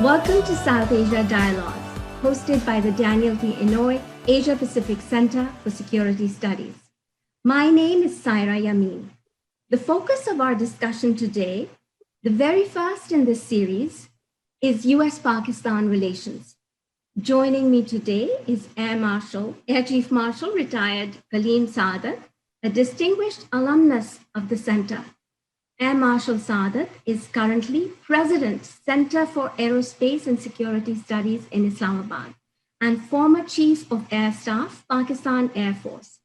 Welcome to South Asia Dialogues, hosted by the Daniel T. Inouye Asia Pacific Center for Security Studies. My name is Saira Yamin. The focus of our discussion today, the very first in this series, is US-Pakistan relations. Joining me today is Air Chief Marshal retired Kaleem Saadat, a distinguished alumnus of the center. Air Marshal Saadat is currently President, Center for Aerospace and Security Studies in Islamabad, and former Chief of Air Staff, Pakistan Air Force.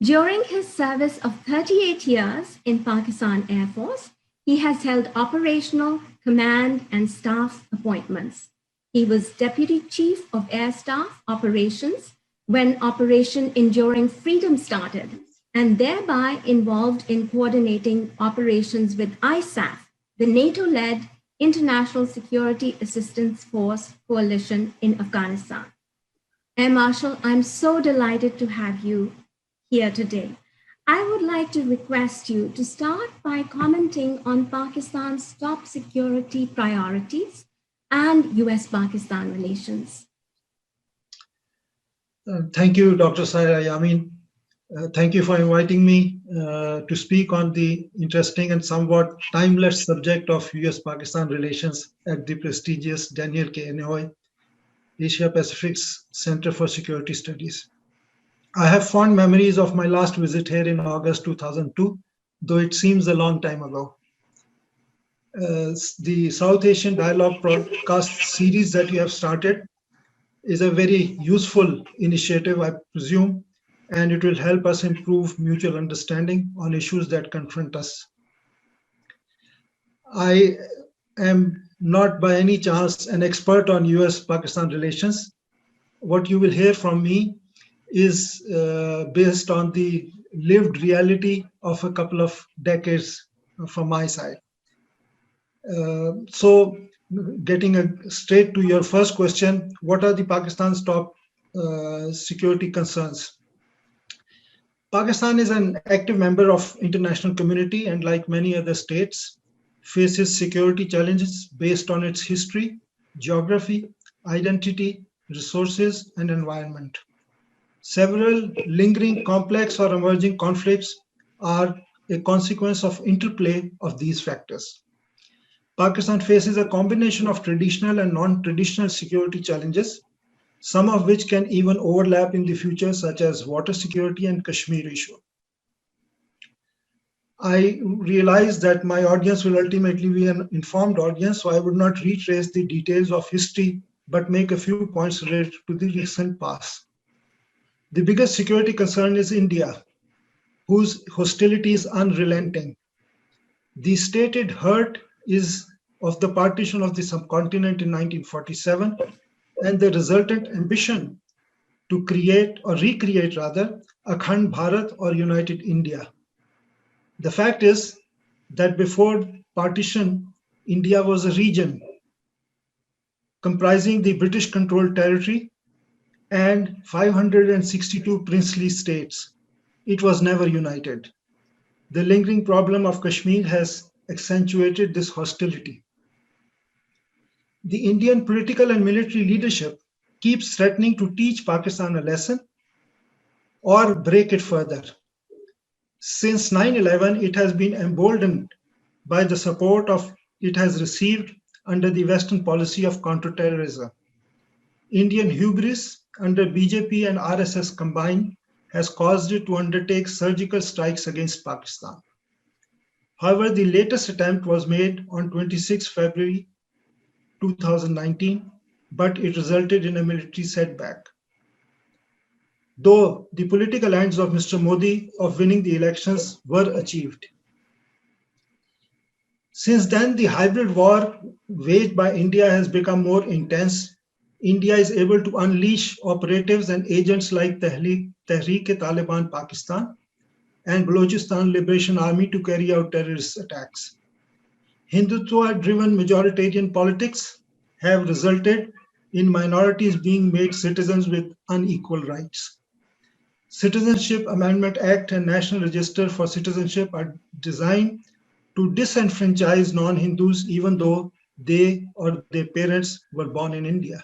During his service of 38 years in Pakistan Air Force, he has held operational, command, and staff appointments. He was Deputy Chief of Air Staff Operations when Operation Enduring Freedom started, and thereby involved in coordinating operations with ISAF, the NATO-led International Security Assistance Force coalition in Afghanistan. Air Marshal, I'm so delighted to have you here today. I would like to request you to start by commenting on Pakistan's top security priorities and US-Pakistan relations. Thank you, Dr. Saira Yamin. Thank you for inviting me to speak on the interesting and somewhat timeless subject of US-Pakistan relations at the prestigious Daniel K. Inouye Asia Pacific's Center for Security Studies. I have fond memories of my last visit here in August 2002, though it seems a long time ago. The South Asian Dialogue broadcast series that you have started is a very useful initiative, I presume, and it will help us improve mutual understanding on issues that confront us. I am not by any chance an expert on US-Pakistan relations. What you will hear from me is based on the lived reality of a couple of decades from my side. So getting straight to your first question, what are the Pakistan's top security concerns? Pakistan is an active member of international community and like many other states, faces security challenges based on its history, geography, identity, resources, and environment. Several lingering complex or emerging conflicts are a consequence of interplay of these factors. Pakistan faces a combination of traditional and non-traditional security challenges, some of which can even overlap in the future, such as water security and Kashmir issue. I realize that my audience will ultimately be an informed audience, so I would not retrace the details of history, but make a few points related to the recent past. The biggest security concern is India, whose hostility is unrelenting. The stated hurt is of the partition of the subcontinent in 1947 and the resultant ambition to create or recreate rather Akhand Bharat or United India. The fact is that before partition, India was a region comprising the British controlled territory and 562 princely states. It was never united. The lingering problem of Kashmir has accentuated this hostility. The Indian political and military leadership keeps threatening to teach Pakistan a lesson or break it further. Since 9/11, it has been emboldened by the support it has received under the Western policy of counterterrorism. Indian hubris under BJP and RSS combined has caused it to undertake surgical strikes against Pakistan. However, the latest attempt was made on 26 February 2019, but it resulted in a military setback. Though the political ends of Mr. Modi of winning the elections were achieved. Since then, the hybrid war waged by India has become more intense. India is able to unleash operatives and agents like Tehreek-e-Taliban Pakistan and Balochistan Liberation Army to carry out terrorist attacks. Hindutva-driven majoritarian politics have resulted in minorities being made citizens with unequal rights. Citizenship Amendment Act and National Register for Citizenship are designed to disenfranchise non-Hindus, even though they or their parents were born in India.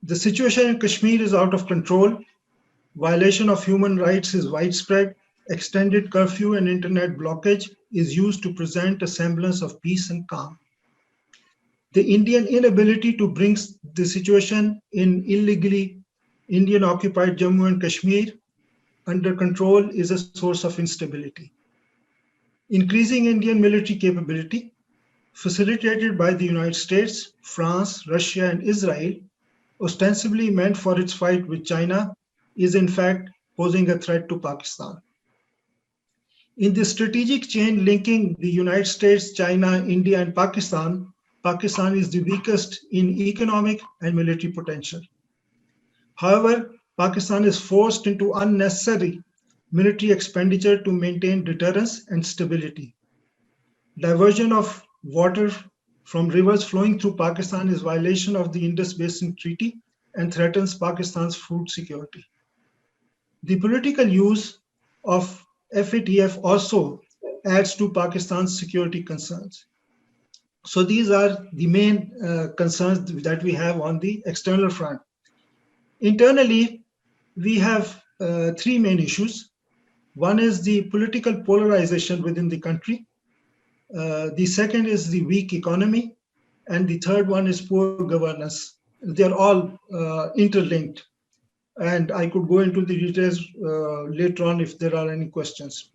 The situation in Kashmir is out of control. Violation of human rights is widespread. Extended curfew and internet blockage is used to present a semblance of peace and calm. The Indian inability to bring the situation in illegally Indian occupied Jammu and Kashmir under control is a source of instability. Increasing Indian military capability, facilitated by the United States, France, Russia, and Israel, ostensibly meant for its fight with China, is in fact posing a threat to Pakistan. In the strategic chain linking the United States, China, India, and Pakistan, Pakistan is the weakest in economic and military potential. However, Pakistan is forced into unnecessary military expenditure to maintain deterrence and stability. Diversion of water from rivers flowing through Pakistan is violation of the Indus Basin Treaty and threatens Pakistan's food security. The political use of FATF also adds to Pakistan's security concerns. So these are the main concerns that we have on the external front. Internally, we have three main issues. One is the political polarization within the country. The second is the weak economy. And the third one is poor governance. They're all interlinked. And I could go into the details later on if there are any questions.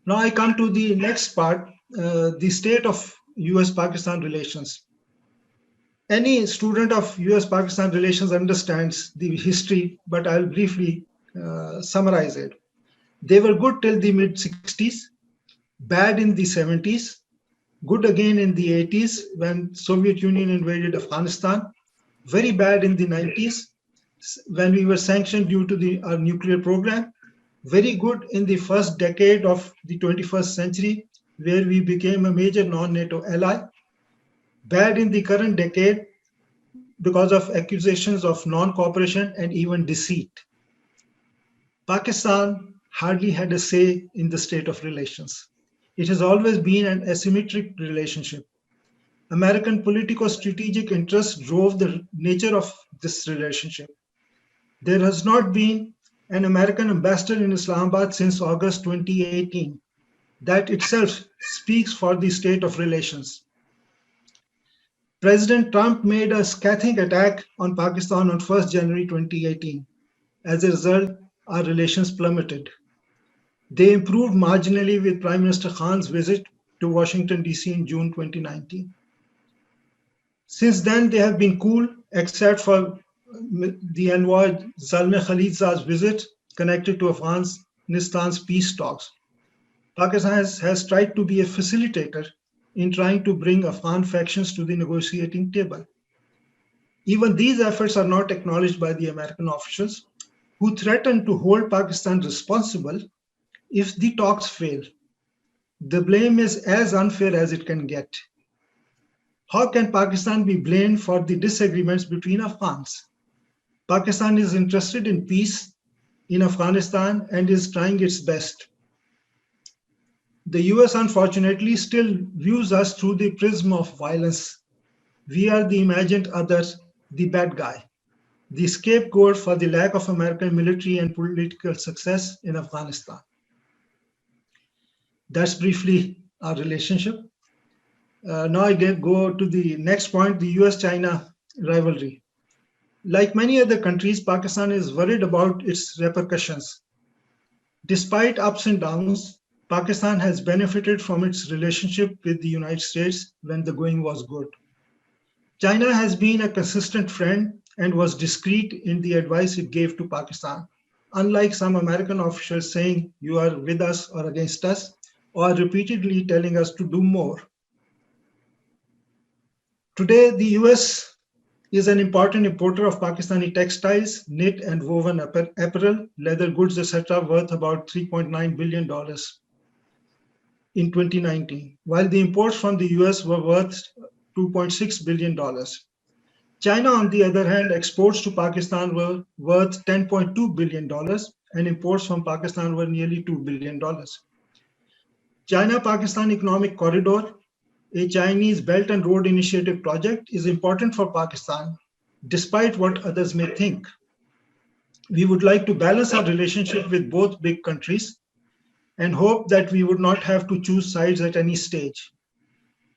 Now I come to the next part, the state of US-Pakistan relations. Any student of US-Pakistan relations understands the history, but I'll briefly summarize it. They were good till the mid-60s, bad in the 70s, good again in the 80s when Soviet Union invaded Afghanistan, very bad in the 90s when we were sanctioned due to our nuclear program, very good in the first decade of the 21st century where we became a major non-NATO ally, bad in the current decade because of accusations of non-cooperation and even deceit. Pakistan hardly had a say in the state of relations. It has always been an asymmetric relationship. American politico-strategic interests drove the nature of this relationship. There has not been an American ambassador in Islamabad since August 2018. That itself speaks for the state of relations. President Trump made a scathing attack on Pakistan on 1st January 2018. As a result, our relations plummeted. They improved marginally with Prime Minister Khan's visit to Washington, D.C. in June 2019. Since then, they have been cool, except for the envoy Zalmay Khalilzad's visit connected to Afghanistan's peace talks. Pakistan has tried to be a facilitator in trying to bring Afghan factions to the negotiating table. Even these efforts are not acknowledged by the American officials, who threaten to hold Pakistan responsible if the talks fail. The blame is as unfair as it can get. How can Pakistan be blamed for the disagreements between Afghans? Pakistan is interested in peace in Afghanistan and is trying its best. The US, unfortunately, still views us through the prism of violence. We are the imagined others, the bad guy, the scapegoat for the lack of American military and political success in Afghanistan. That's briefly our relationship. Now I go to the next point, the US-China rivalry. Like many other countries, Pakistan is worried about its repercussions. Despite ups and downs, Pakistan has benefited from its relationship with the United States when the going was good. China has been a consistent friend and was discreet in the advice it gave to Pakistan. Unlike some American officials saying you are with us or against us, or repeatedly telling us to do more. Today, the US is an important importer of Pakistani textiles, knit and woven apparel, leather goods, etc., worth about $3.9 billion in 2019, while the imports from the US were worth $2.6 billion. China, on the other hand, exports to Pakistan were worth $10.2 billion, and imports from Pakistan were nearly $2 billion. China-Pakistan Economic Corridor A Chinese Belt and Road Initiative project is important for Pakistan, despite what others may think. We would like to balance our relationship with both big countries and hope that we would not have to choose sides at any stage.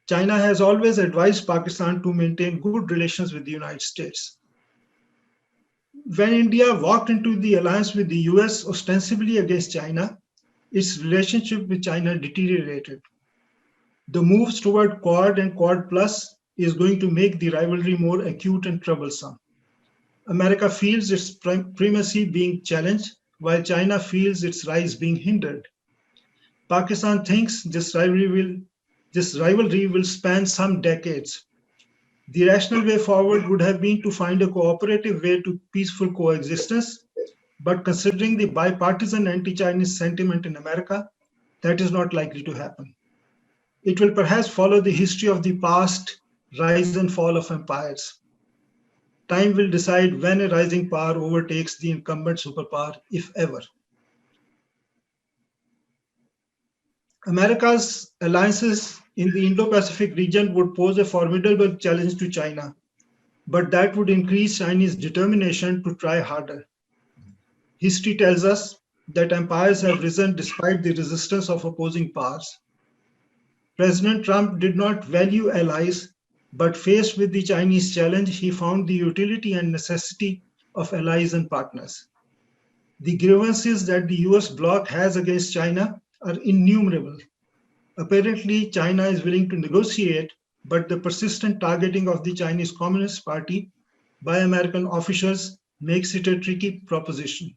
China has always advised Pakistan to maintain good relations with the United States. When India walked into the alliance with the US ostensibly against China, its relationship with China deteriorated. The moves toward Quad and Quad Plus is going to make the rivalry more acute and troublesome. America feels its primacy being challenged, while China feels its rise being hindered. Pakistan thinks this rivalry will span some decades. The rational way forward would have been to find a cooperative way to peaceful coexistence, but considering the bipartisan anti-Chinese sentiment in America, that is not likely to happen. It will perhaps follow the history of the past rise and fall of empires. Time will decide when a rising power overtakes the incumbent superpower, if ever. America's alliances in the Indo-Pacific region would pose a formidable challenge to China, but that would increase Chinese determination to try harder. History tells us that empires have risen despite the resistance of opposing powers. President Trump did not value allies, but faced with the Chinese challenge, he found the utility and necessity of allies and partners. The grievances that the US bloc has against China are innumerable. Apparently, China is willing to negotiate, but the persistent targeting of the Chinese Communist Party by American officials makes it a tricky proposition.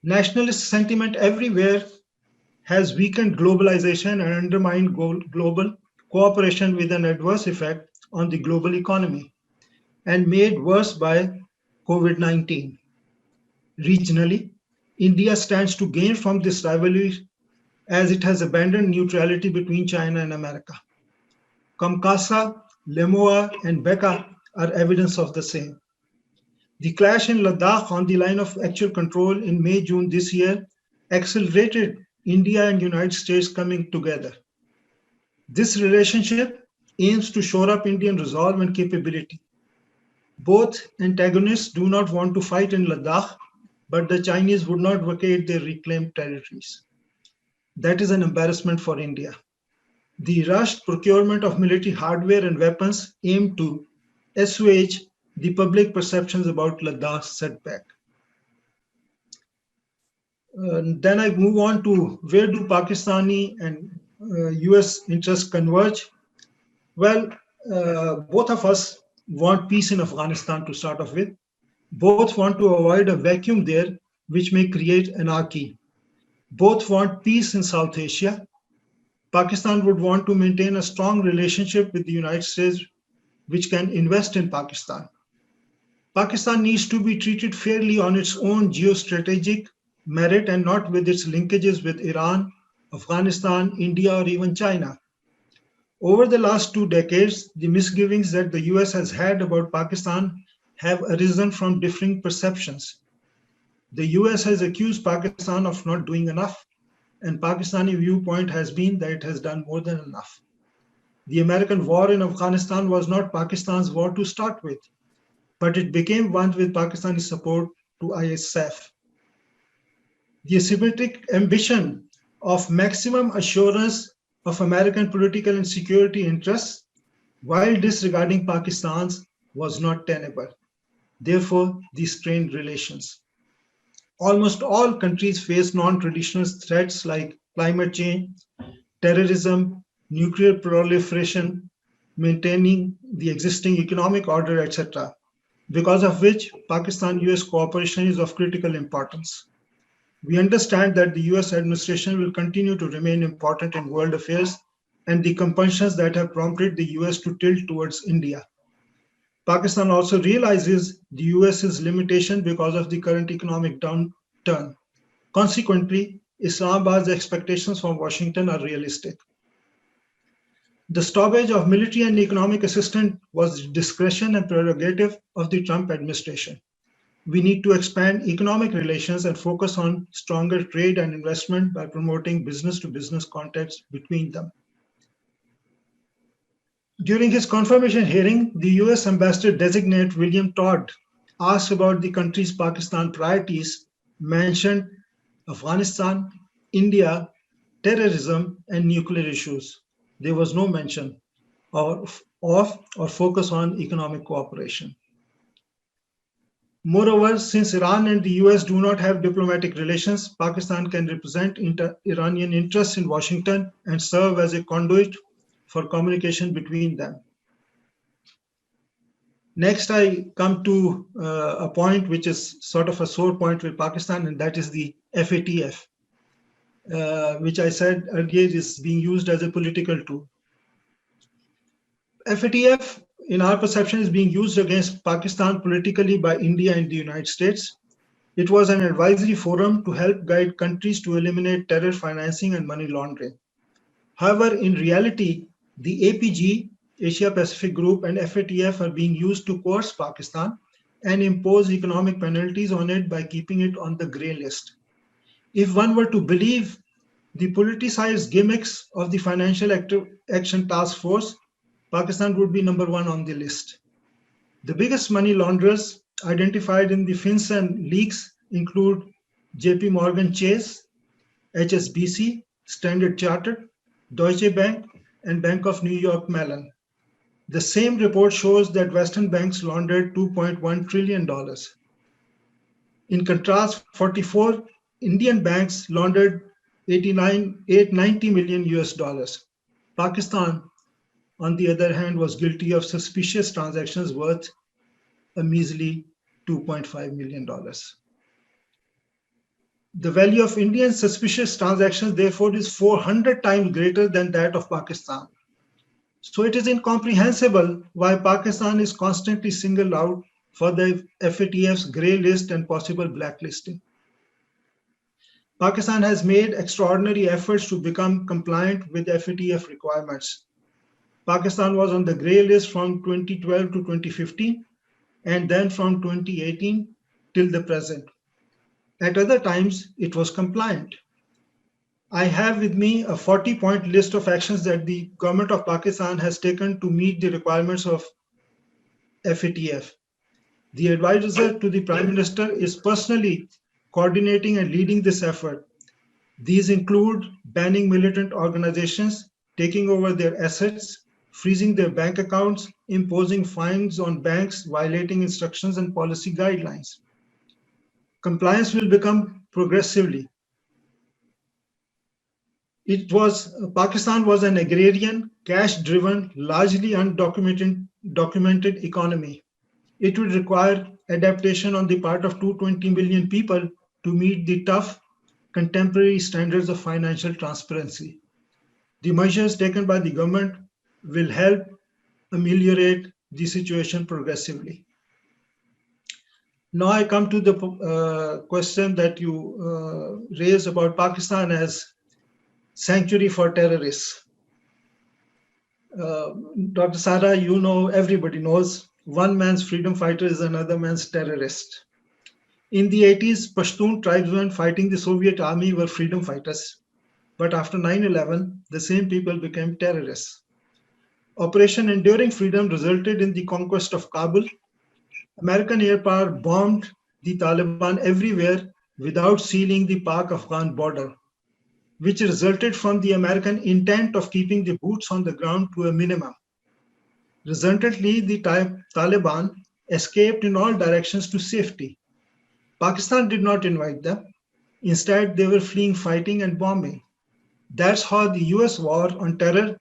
Nationalist sentiment everywhere has weakened globalization and undermined global cooperation with an adverse effect on the global economy and made worse by COVID 19. Regionally, India stands to gain from this rivalry as it has abandoned neutrality between China and America. Kamkasa, Lemoa, and Becca are evidence of the same. The clash in Ladakh on the line of actual control in May June this year accelerated India and United States coming together. This relationship aims to shore up Indian resolve and capability. Both antagonists do not want to fight in Ladakh, but the Chinese would not vacate their reclaimed territories. That is an embarrassment for India. The rushed procurement of military hardware and weapons aimed to assuage the public perceptions about Ladakh's setback. Then I move on to where do Pakistani and US interests converge? Well, both of us want peace in Afghanistan to start off with. Both want to avoid a vacuum there, which may create anarchy. Both want peace in South Asia. Pakistan would want to maintain a strong relationship with the United States, which can invest in Pakistan. Pakistan needs to be treated fairly on its own geostrategic merit and not with its linkages with Iran, Afghanistan, India, or even China. Over the last 2 decades, the misgivings that the US has had about Pakistan have arisen from differing perceptions. The US has accused Pakistan of not doing enough, and Pakistani viewpoint has been that it has done more than enough. The American war in Afghanistan was not Pakistan's war to start with, but it became one with Pakistani support to ISAF. The asymmetric ambition of maximum assurance of American political and security interests while disregarding Pakistan's was not tenable. Therefore, these strained relations. Almost all countries face non-traditional threats like climate change, terrorism, nuclear proliferation, maintaining the existing economic order, etc., because of which Pakistan-US cooperation is of critical importance. We understand that the US administration will continue to remain important in world affairs and the compulsions that have prompted the US to tilt towards India. Pakistan also realizes the US's limitation because of the current economic downturn. Consequently, Islamabad's expectations from Washington are realistic. The stoppage of military and economic assistance was discretion and prerogative of the Trump administration. We need to expand economic relations and focus on stronger trade and investment by promoting business to business contacts between them. During his confirmation hearing, the US Ambassador designate William Todd asked about the country's Pakistan priorities, mentioned Afghanistan, India, terrorism, and nuclear issues. There was no mention of or focus on economic cooperation. Moreover, since Iran and the US do not have diplomatic relations, Pakistan can represent Iranian interests in Washington and serve as a conduit for communication between them. Next, I come to a point which is sort of a sore point with Pakistan, and that is the FATF, which I said earlier is being used as a political tool. FATF, in our perception, is being used against Pakistan politically by India and the United States. It was an advisory forum to help guide countries to eliminate terror financing and money laundering. However, in reality, the APG, Asia Pacific Group, and FATF are being used to coerce Pakistan and impose economic penalties on it by keeping it on the grey list. If one were to believe the politicized gimmicks of the Financial Action Task Force, Pakistan would be number one on the list. The biggest money launderers identified in the FinCEN leaks include JP Morgan Chase, HSBC, Standard Chartered, Deutsche Bank, and Bank of New York Mellon. The same report shows that Western banks laundered $2.1 trillion. In contrast, 44 Indian banks laundered 890 million US dollars. Pakistan, on the other hand, was guilty of suspicious transactions worth a measly $2.5 million. The value of Indian suspicious transactions, therefore, is 400 times greater than that of Pakistan. So it is incomprehensible why Pakistan is constantly singled out for the FATF's grey list and possible blacklisting. Pakistan has made extraordinary efforts to become compliant with FATF requirements. Pakistan was on the grey list from 2012 to 2015, and then from 2018 till the present. At other times, it was compliant. I have with me a 40-point list of actions that the government of Pakistan has taken to meet the requirements of FATF. The advisor to the Prime Minister is personally coordinating and leading this effort. These include banning militant organizations, taking over their assets, freezing their bank accounts, imposing fines on banks violating instructions and policy guidelines. Compliance will become progressively. Pakistan was an agrarian, cash-driven, largely undocumented economy. It would require adaptation on the part of 220 million people to meet the tough contemporary standards of financial transparency. The measures taken by the government will help ameliorate the situation progressively. Now I come to the question that you raised about Pakistan as sanctuary for terrorists. Dr. Sara, you know, everybody knows one man's freedom fighter is another man's terrorist. In the 80s, Pashtun tribesmen fighting the Soviet army were freedom fighters. But after 9/11, the same people became terrorists. Operation Enduring Freedom resulted in the conquest of Kabul. American air power bombed the Taliban everywhere without sealing the Pak-Afghan border, which resulted from the American intent of keeping the boots on the ground to a minimum. Resultantly, the Taliban escaped in all directions to safety. Pakistan did not invite them. Instead, they were fleeing fighting and bombing. That's how the US war on terror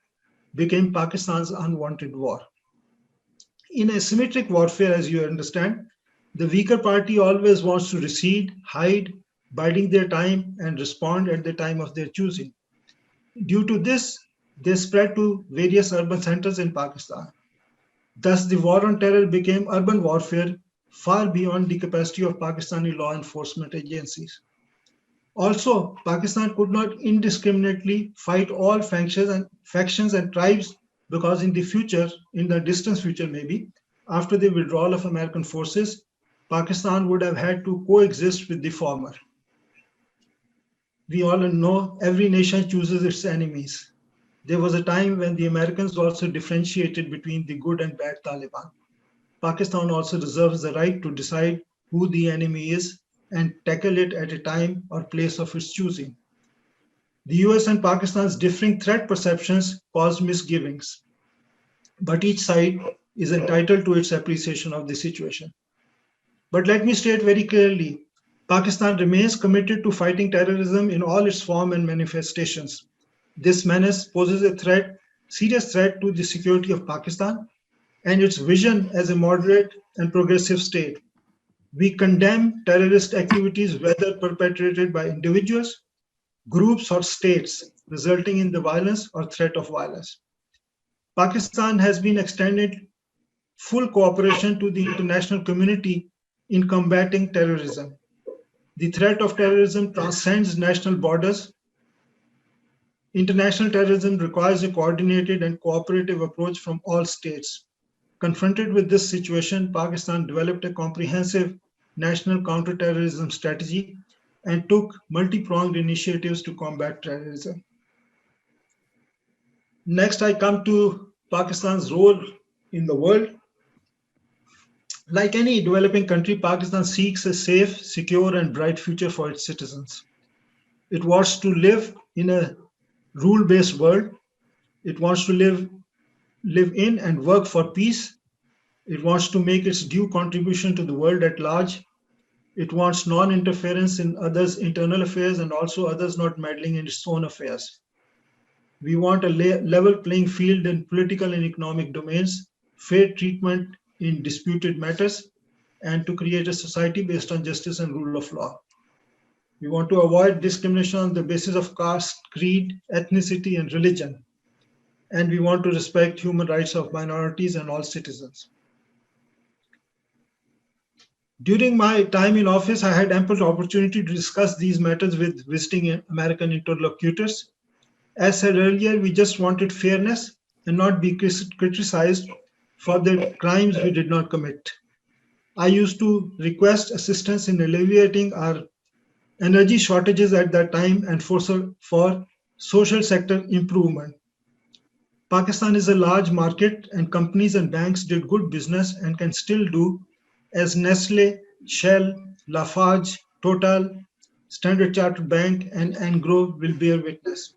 became Pakistan's unwanted war. In asymmetric warfare, as you understand, the weaker party always wants to recede, hide, biding their time, and respond at the time of their choosing. Due to this, they spread to various urban centers in Pakistan. Thus, the war on terror became urban warfare far beyond the capacity of Pakistani law enforcement agencies. Also, Pakistan could not indiscriminately fight all factions and tribes because in the future, in the distant future maybe, after the withdrawal of American forces, Pakistan would have had to coexist with the former. We all know every nation chooses its enemies. There was a time when the Americans also differentiated between the good and bad Taliban. Pakistan also reserves the right to decide who the enemy is and tackle it at a time or place of its choosing. The US and Pakistan's differing threat perceptions cause misgivings, but each side is entitled to its appreciation of the situation. But let me state very clearly, Pakistan remains committed to fighting terrorism in all its form and manifestations. This menace poses a serious threat to the security of Pakistan and its vision as a moderate and progressive state. We condemn terrorist activities, whether perpetrated by individuals, groups, or states, resulting in the violence or threat of violence. Pakistan has been extended full cooperation to the international community in combating terrorism. The threat of terrorism transcends national borders. International terrorism requires a coordinated and cooperative approach from all states. Confronted with this situation, Pakistan developed a comprehensive national counterterrorism strategy and took multi-pronged initiatives to combat terrorism. Next, I come to Pakistan's role in the world. Like any developing country, Pakistan seeks a safe, secure, and bright future for its citizens. It wants to live in a rule-based world. It wants to live in and work for peace. It wants to make its due contribution to the world at large. It wants non-interference in others' internal affairs and also others not meddling in its own affairs. We want a level playing field in political and economic domains, fair treatment in disputed matters, and to create a society based on justice and rule of law. We want to avoid discrimination on the basis of caste, creed, ethnicity, and religion. And we want to respect human rights of minorities and all citizens. During my time in office, I had ample opportunity to discuss these matters with visiting American interlocutors. As said earlier, we just wanted fairness and not be criticized for the crimes we did not commit. I used to request assistance in alleviating our energy shortages at that time and for social sector improvement. Pakistan is a large market and companies and banks did good business and can still do, as Nestle, Shell, Lafarge, Total, Standard Chartered Bank, and Engro will bear witness.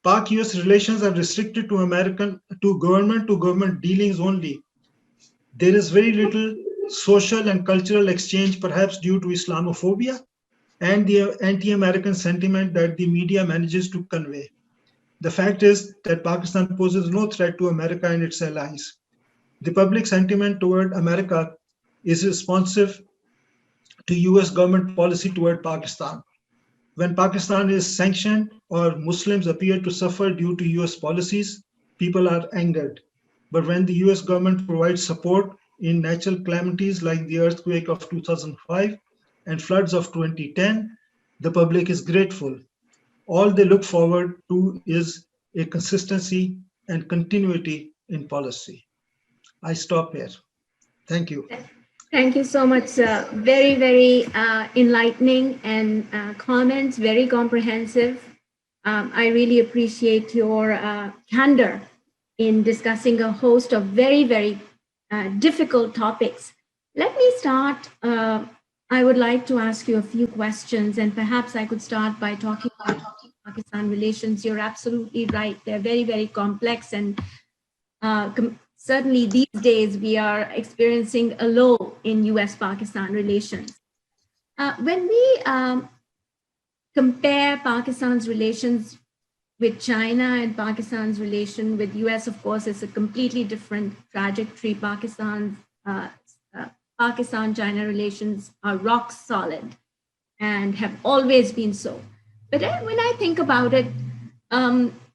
Pak-US relations are restricted to government dealings only. There is very little social and cultural exchange, perhaps due to Islamophobia and the anti-American sentiment that the media manages to convey. The fact is that Pakistan poses no threat to America and its allies. The public sentiment toward America is responsive to US government policy toward Pakistan. When Pakistan is sanctioned or Muslims appear to suffer due to US policies, people are angered. But when the US government provides support in natural calamities like the earthquake of 2005 and floods of 2010, the public is grateful. All they look forward to is a consistency and continuity in policy. I stop here. Thank you. Thank you so much. Very, very enlightening and comments, very comprehensive. I really appreciate your candor in discussing a host of very, very difficult topics. Let me start. I would like to ask you a few questions, and perhaps I could start by talking about Pakistan relations. You're absolutely right. They're very, very complex, and certainly these days we are experiencing a low in US-Pakistan relations. When we compare Pakistan's relations with China and Pakistan's relation with US, of course, it's a completely different trajectory. Pakistan-China relations are rock solid and have always been so. But when I think about it,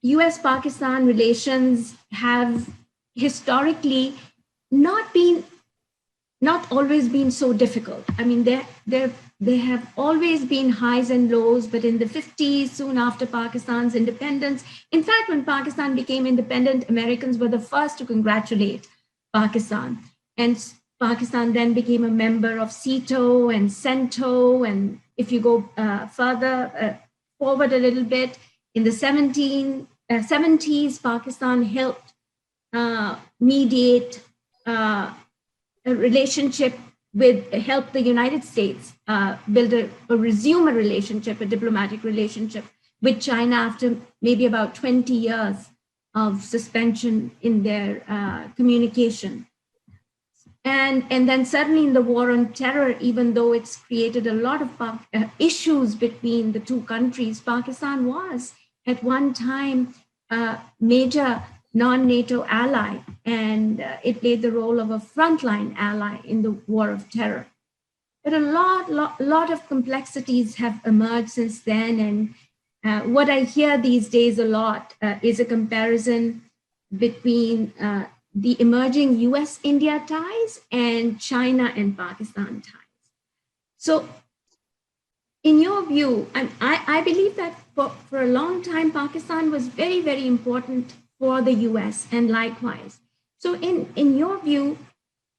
US-Pakistan relations have historically not always been so difficult. I mean, they have always been highs and lows, but in the 50s, soon after Pakistan's independence, in fact, when Pakistan became independent, Americans were the first to congratulate Pakistan. And Pakistan then became a member of CETO and CENTO. And if you go forward a little bit, in the 70s, Pakistan helped mediate a relationship help the United States build resume a relationship, a diplomatic relationship with China after maybe about 20 years of suspension in their communication. And then certainly in the war on terror, even though it's created a lot of issues between the two countries, Pakistan was at one time a major non-NATO ally, and it played the role of a frontline ally in the war of terror. But a lot of complexities have emerged since then, and what I hear these days a lot is a comparison between the emerging US-India ties and China and Pakistan ties. So in your view, I believe that for a long time, Pakistan was very, very important for the US and likewise. So in your view,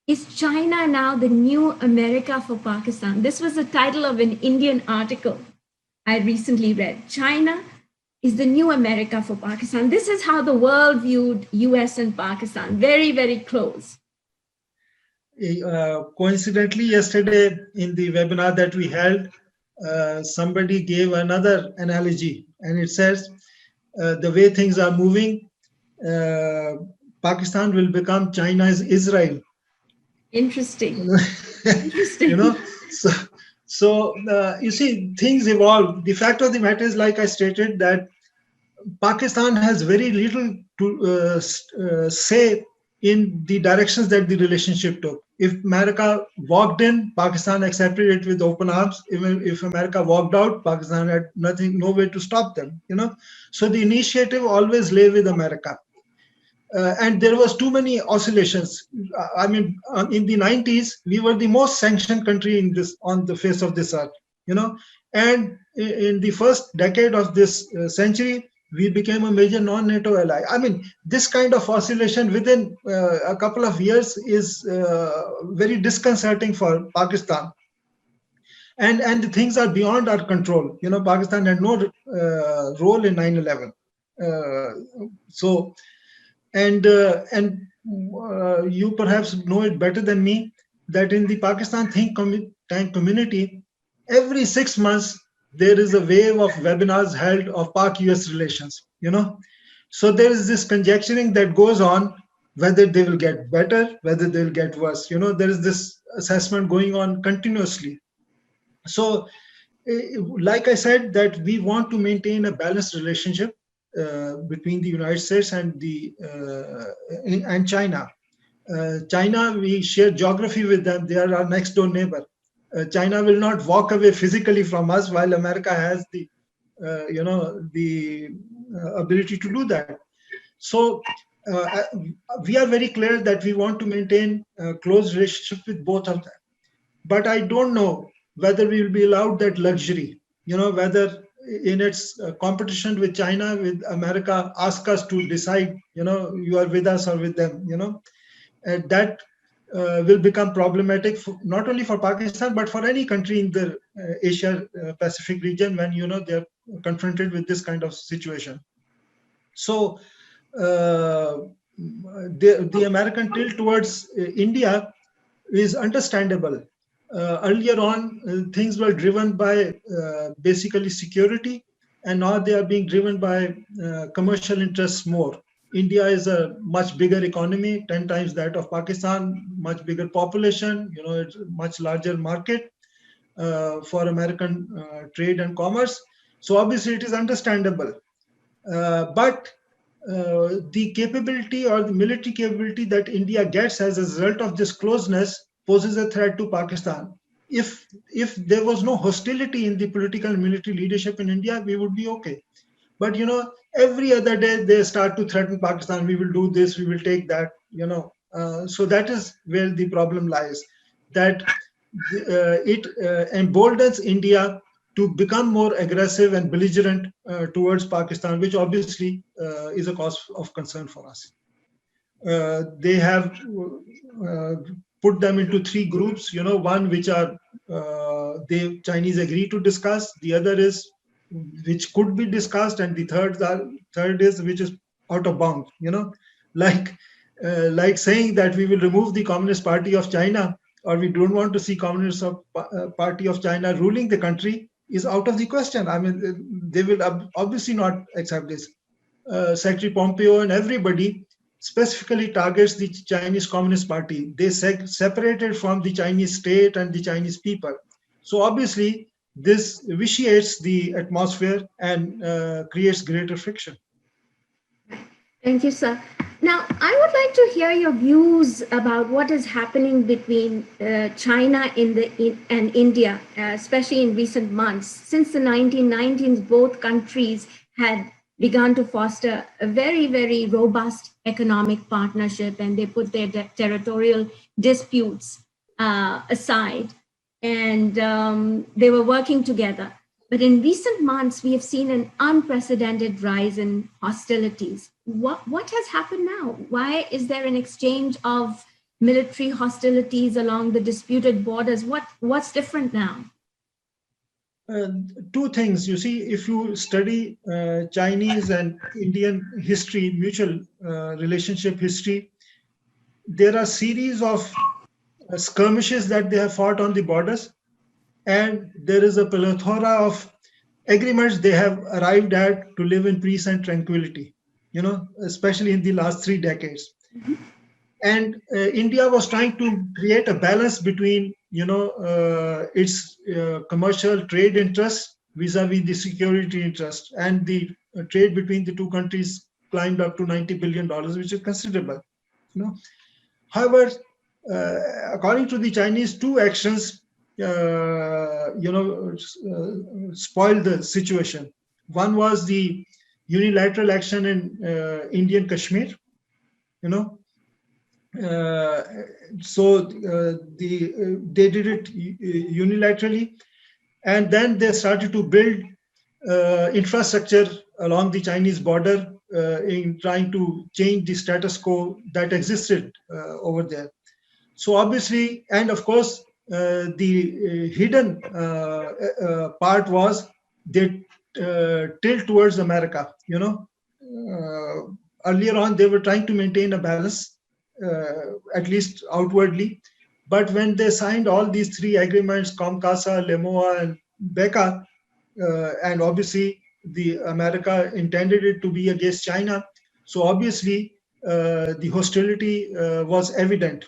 is China now the new America for Pakistan? This was the title of an Indian article I recently read. China is the new America for Pakistan. This is how the world viewed US and Pakistan, very, very close. Coincidentally, yesterday in the webinar that we held, somebody gave another analogy, and it says the way things are moving, Pakistan will become China's Israel. Interesting. Interesting. So you see, things evolve. The fact of the matter is, like I stated, that Pakistan has very little to say in the directions that the relationship took. If America walked in, Pakistan accepted it with open arms. Even if America walked out, Pakistan had no way to stop them. So the initiative always lay with America. And there was too many oscillations. I mean, in the 90s, we were the most sanctioned country on the face of this earth, And in the first decade of this century, we became a major non-NATO ally. I mean, this kind of oscillation within a couple of years is very disconcerting for Pakistan. And the things are beyond our control. Pakistan had no role in 9/11. And you perhaps know it better than me that in the Pakistan think tank community, every 6 months there is a wave of webinars held of Pak-US relations. So there is this conjecturing that goes on whether they will get better, whether they will get worse. There is this assessment going on continuously. So, like I said, that we want to maintain a balanced relationship between the United States and China. China, we share geography with them. They are our next door neighbor. China will not walk away physically from us, while America has the ability to do that. So we are very clear that we want to maintain a close relationship with both of them. But I don't know whether we will be allowed that luxury. Whether in its competition with China, with America, ask us to decide, you are with us or with them, and that will become problematic not only for Pakistan, but for any country in the Asia Pacific region when, they're confronted with this kind of situation. So the American tilt towards India is understandable. Earlier on, things were driven by basically security, and now they are being driven by commercial interests more. India is a much bigger economy, 10 times that of Pakistan, much bigger population, it's a much larger market for American trade and commerce. So obviously it is understandable. But the capability or the military capability that India gets as a result of this closeness poses a threat to Pakistan. If there was no hostility in the political and military leadership in India, we would be okay. But every other day they start to threaten Pakistan. We will do this, we will take that. So that is where the problem lies. That it emboldens India to become more aggressive and belligerent towards Pakistan, which obviously is a cause of concern for us. They have put them into 3 groups, one which are the Chinese agree to discuss. The other is which could be discussed, and the third is which is out of bound. Like like saying that we will remove the Communist Party of China, or we don't want to see Party of China ruling the country, is out of the question. I mean, they will obviously not accept this. Secretary Pompeo and everybody specifically targets the Chinese Communist Party. They separated from the Chinese state and the Chinese people. So obviously, this vitiates the atmosphere and creates greater friction. Thank you, sir. Now, I would like to hear your views about what is happening between China and India, especially in recent months. Since the 1990s, both countries had begun to foster a very, very robust economic partnership, and they put their territorial disputes aside, and they were working together. But in recent months, we have seen an unprecedented rise in hostilities. What has happened now? Why is there an exchange of military hostilities along the disputed borders? What's different now? Two things. You see, if you study Chinese and Indian history, mutual relationship history, there are series of skirmishes that they have fought on the borders, and there is a plethora of agreements they have arrived at to live in peace and tranquility, especially in the last 3 decades. Mm-hmm. And India was trying to create a balance between, its commercial trade interests vis-a-vis the security interests, and the trade between the two countries climbed up to $90 billion, which is considerable. However, according to the Chinese, two actions spoiled the situation. One was the unilateral action in Indian Kashmir, they did it unilaterally, and then they started to build infrastructure along the Chinese border in trying to change the status quo that existed over there. So obviously, and of course, the hidden part was they tilt towards America. Earlier on, they were trying to maintain a balance, at least outwardly. But when they signed all these three agreements, COMCASA, LEMOA, and BECA, and obviously the America intended it to be against China, so obviously the hostility was evident.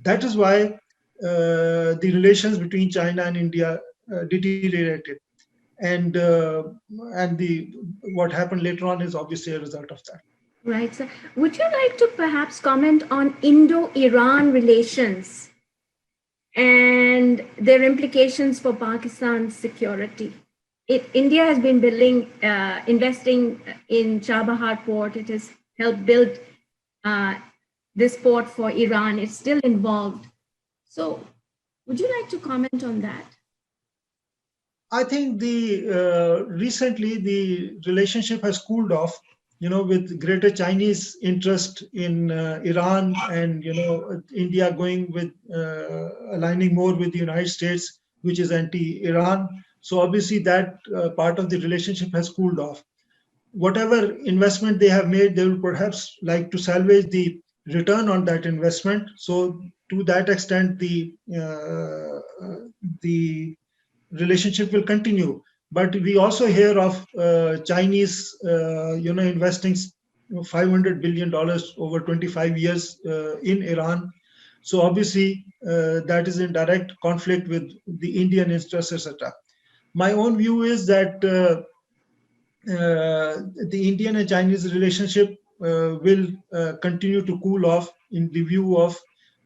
That is why the relations between China and India deteriorated, and what happened later on is obviously a result of that. Right. So, would you like to perhaps comment on Indo-Iran relations and their implications for Pakistan's security? India has been investing in Chabahar port. It has helped build this port for Iran. It's still involved. So, would you like to comment on that? I think recently the relationship has cooled off, with greater Chinese interest in Iran, and, India going with aligning more with the United States, which is anti-Iran. So obviously that part of the relationship has cooled off. Whatever investment they have made, they will perhaps like to salvage the return on that investment. So to that extent, the relationship will continue. But we also hear of Chinese, investing $500 billion over 25 years in Iran. So obviously that is in direct conflict with the Indian interests, etc. My own view is that the Indian and Chinese relationship will continue to cool off in the view of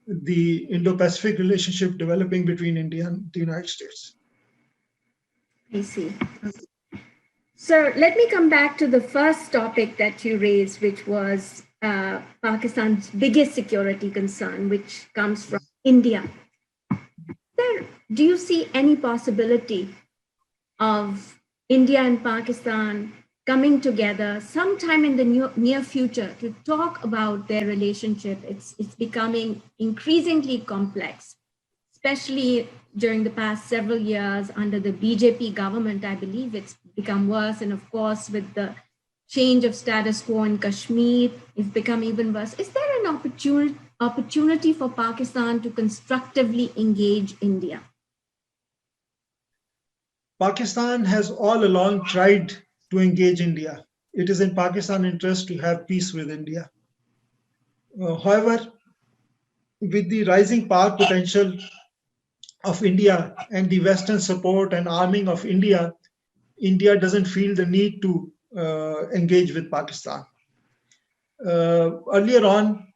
the Indo-Pacific relationship developing between India and the United States. I see. So let me come back to the first topic that you raised, which was Pakistan's biggest security concern, which comes from India. Sir, do you see any possibility of India and Pakistan coming together sometime in the near future to talk about their relationship? It's becoming increasingly complex, especially during the past several years under the BJP government. I believe it's become worse. And of course, with the change of status quo in Kashmir, it's become even worse. Is there an opportunity for Pakistan to constructively engage India? Pakistan has all along tried to engage India. It is in Pakistan's interest to have peace with India. However, with the rising power potential of India and the Western support and arming of India, India doesn't feel the need to engage with Pakistan. Earlier on,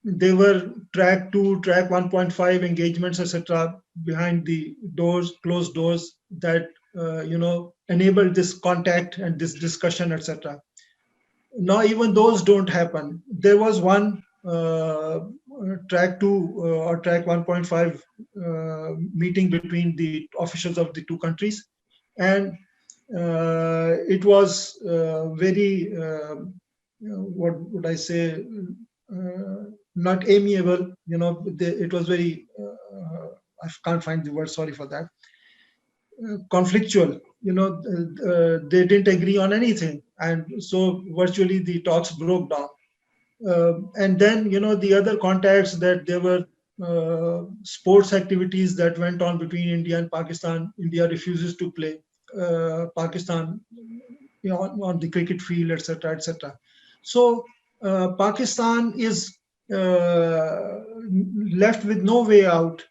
there were track 2, track 1.5 engagements, etc., behind the doors, closed doors that enabled this contact and this discussion, etc. Now even those don't happen. There was one track 2 or track 1.5 meeting between the officials of the two countries, and it was very what would I say, not amiable. It was very I can't find the word, sorry for that, conflictual. They didn't agree on anything, and so virtually the talks broke down. And then the other contacts, that there were sports activities that went on between India and Pakistan. India refuses to play Pakistan on the cricket field, etc., etc. So Pakistan is left with no way out.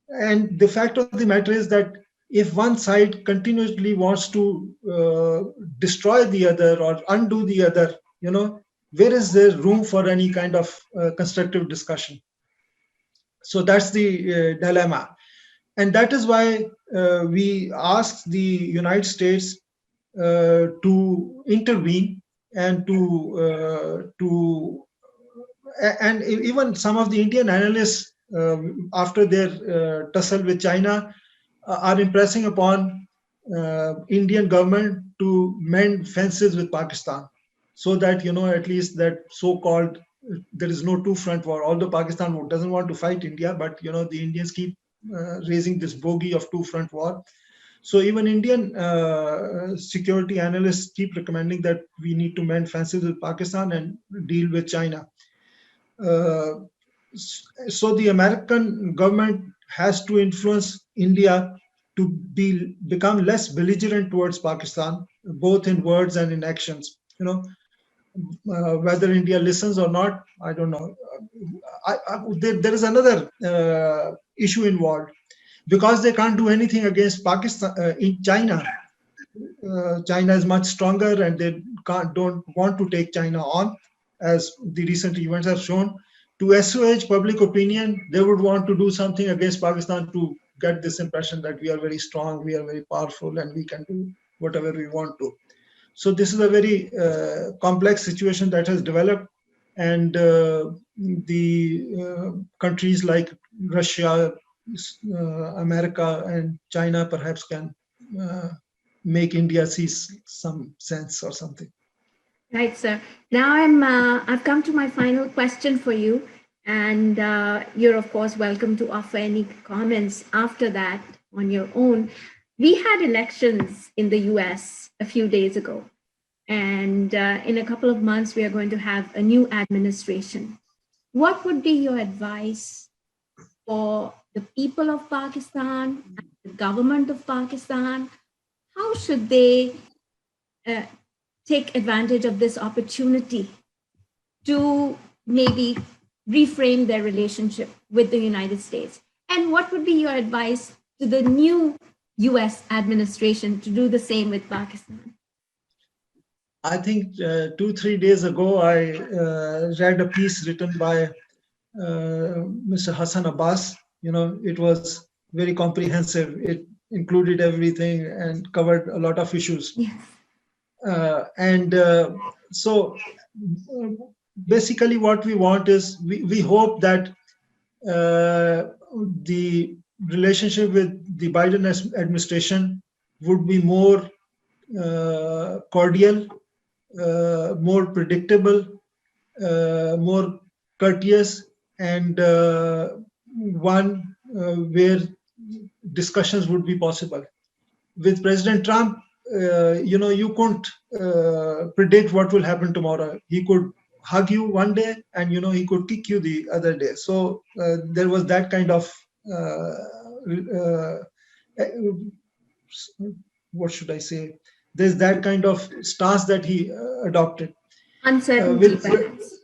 And the fact of the matter is that if one side continuously wants to destroy the other or undo the other, where is there room for any kind of constructive discussion? So that's the dilemma. And that is why we asked the United States to intervene and and even some of the Indian analysts, after their tussle with China, are impressing upon Indian government to mend fences with Pakistan, so that at least that so-called there is no two-front war. Although Pakistan doesn't want to fight India, but the Indians keep raising this bogey of two-front war. So even Indian security analysts keep recommending that we need to mend fences with Pakistan and deal with China. So the American government has to influence India to become less belligerent towards Pakistan, both in words and in actions. Whether India listens or not, I don't know. There is another issue involved. Because they can't do anything against Pakistan in China. China is much stronger, and they don't want to take China on, as the recent events have shown. To assuage public opinion, they would want to do something against Pakistan to get this impression that we are very strong, we are very powerful, and we can do whatever we want to. So this is a very complex situation that has developed, and the countries like Russia, America, and China perhaps can make India see some sense or something. Right, sir. Now I've come to my final question for you, and you're of course welcome to offer any comments after that on your own. We had elections in the US a few days ago, and in a couple of months we are going to have a new administration. What would be your advice for the people of Pakistan, the government of Pakistan? How should they take advantage of this opportunity to maybe reframe their relationship with the United States? And what would be your advice to the new US administration to do the same with Pakistan? I think 2-3 days ago, I read a piece written by Mr. Hassan Abbas. It was very comprehensive. It included everything and covered a lot of issues. Yes. So basically what we want is, we hope that the relationship with the Biden administration would be more cordial, more predictable, more courteous, and one where discussions would be possible. With President Trump, you couldn't predict what will happen tomorrow. He could hug you one day, and he could kick you the other day. So there was that kind of uh, what should I say? There's that kind of stance that he adopted. Uncertainty, With perhaps.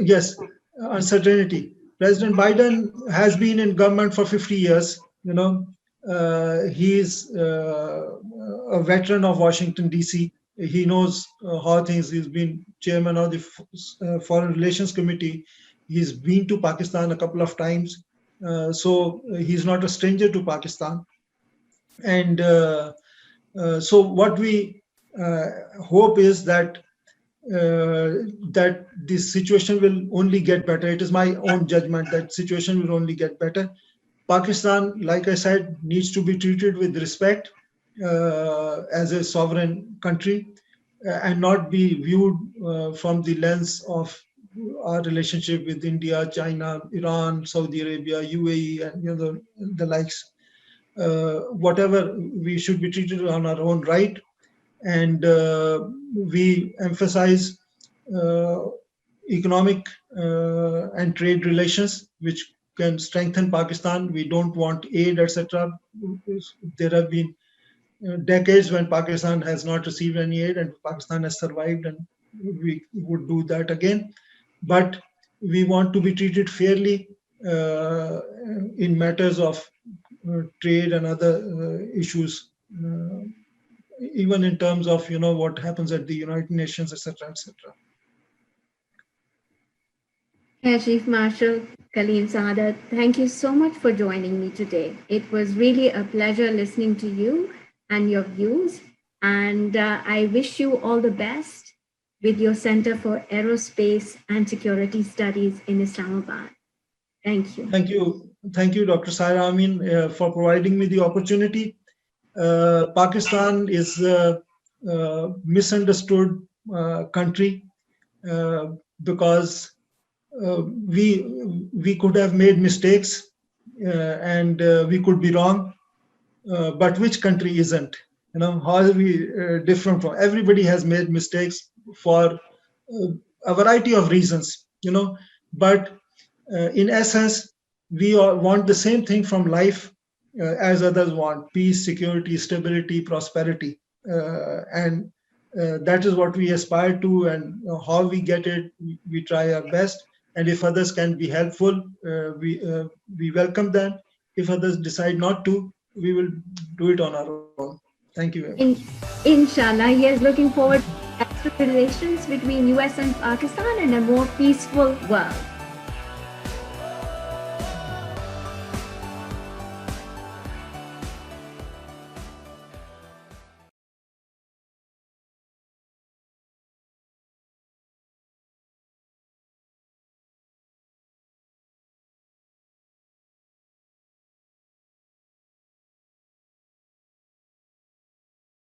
Yes, uncertainty. President Biden has been in government for 50 years. He is a veteran of Washington D.C. He knows how things. He's been chairman of the Foreign Relations Committee. He's been to Pakistan a couple of times, so he's not a stranger to Pakistan. And so, what we hope is that that this situation will only get better. It is my own judgment that situation will only get better. Pakistan, like I said, needs to be treated with respect as a sovereign country and not be viewed from the lens of our relationship with India, China, Iran, Saudi Arabia, UAE, and the likes. Whatever, we should be treated on our own right, and we emphasize economic and trade relations, which can strengthen Pakistan. We don't want aid, etc. There have been decades when Pakistan has not received any aid, and Pakistan has survived, and we would do that again. But we want to be treated fairly in matters of trade and other issues, even in terms of what happens at the United Nations, etc., etc. Air Chief Marshal Kaleem Saadat, thank you so much for joining me today. It was really a pleasure listening to you and your views, and I wish you all the best with your Center for Aerospace and Security Studies in Islamabad. Thank you. Thank you, Dr. Saira Amin, for providing me the opportunity. Pakistan is a misunderstood country because we could have made mistakes and we could be wrong, but which country isn't? How are we different from? Everybody has made mistakes for a variety of reasons, but in essence, we all want the same thing from life as others want: peace, security, stability, prosperity, and that is what we aspire to. And how we get it, we try our best. And if others can be helpful, we welcome them. If others decide not to, we will do it on our own. Thank you very much. Inshallah, yes, looking forward to relations between US and Pakistan and a more peaceful world.